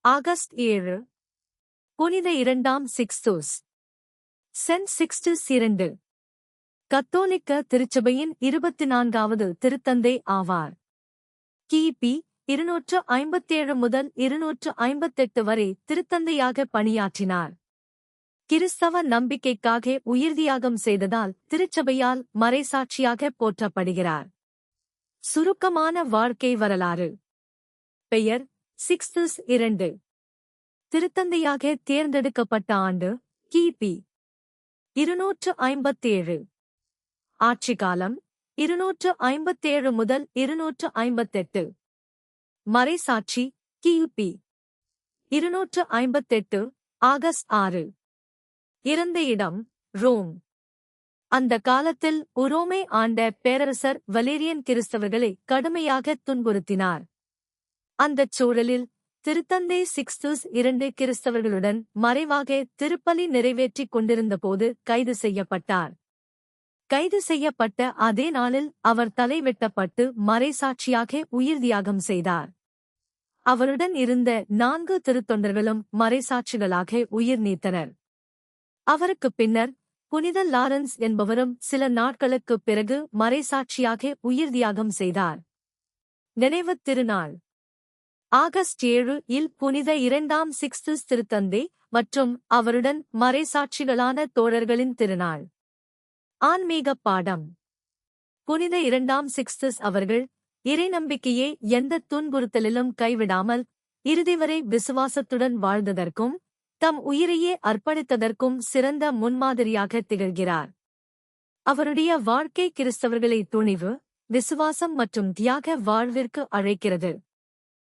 August 7 புனித இரண்டாம் Sixtus. Send Sixtus 2 கத்தோலிக்க திருச்சபையின் 24வது திருத்தந்தை ஆவார். கிபி 257 முதல் 258 வரை திருத்தந்தையாக பணியாற்றினார். கிறிஸ்தவ நம்பிக்கைக்காக உயிர்த்தியாகம் செய்ததால் திருச்சபையால் மறைசாட்சியாக போற்றப்படுகிறார். சுருக்கமான வாழ்க்கை வரலாறு. பெயர் சிக்ஸ்துஸ் 2. திருத்தந்தையாக தேர்ந்தெடுக்கப்பட்ட ஆண்டு கிபி 257. ஆட்சிக்காலம் 257 முதல் 258. மறைசாட்சி கிபி 258 ஆகஸ்ட் 6. இறந்த இடம் ரோம். அந்த காலத்தில் உரோமை ஆண்ட பேரரசர் வலேரியன் கிறிஸ்தவர்களை கடுமையாக துன்புறுத்தினார். அந்தச் சூழலில் திருத்தந்தை சிக்ஸ்துஸ் 2 கிறிஸ்தவர்களுடன் மறைவாக திருப்பலி நிறைவேற்றிக் கொண்டிருந்தபோது கைது செய்யப்பட்டார். கைது செய்யப்பட்ட அதே நாளில் அவர் தலை வெட்டப்பட்டு மறைசாட்சியாக உயிர்த்தியாகம் செய்தார். அவருடன் இருந்த 4 திருத்தொண்டர்களும் மறைசாட்சிகளாக உயிர் நீத்தனர். அவருக்குப் பின்னர் புனித லாரன்ஸ் என்பவரும் சில நாட்களுக்குப் பிறகு மறைசாட்சியாக உயிர்த்தியாகம் செய்தார். நினைவுத் திருநாள் ஆகஸ்ட் 7 இல் புனித இரண்டாம் சிக்ஸ்துஸ் திருத்தந்தை மற்றும் அவருடன் மறைசாட்சிகளான தோழர்களின் திருநாள். ஆன்மீகப் பாடம். புனித இரண்டாம் சிக்ஸ்துஸ் அவர்கள் இறைநம்பிக்கையை எந்தத் துன்புறுத்தலிலும் கைவிடாமல் இறுதிவரை விசுவாசத்துடன் வாழ்ந்ததற்கும் தம் உயிரையே அர்ப்பணித்ததற்கும் சிறந்த முன்மாதிரியாக திகழ்கிறார். அவருடைய வாழ்க்கை கிறிஸ்தவர்களை துணிவு, விசுவாசம் மற்றும் தியாக வாழ்விற்கு அழைக்கிறது.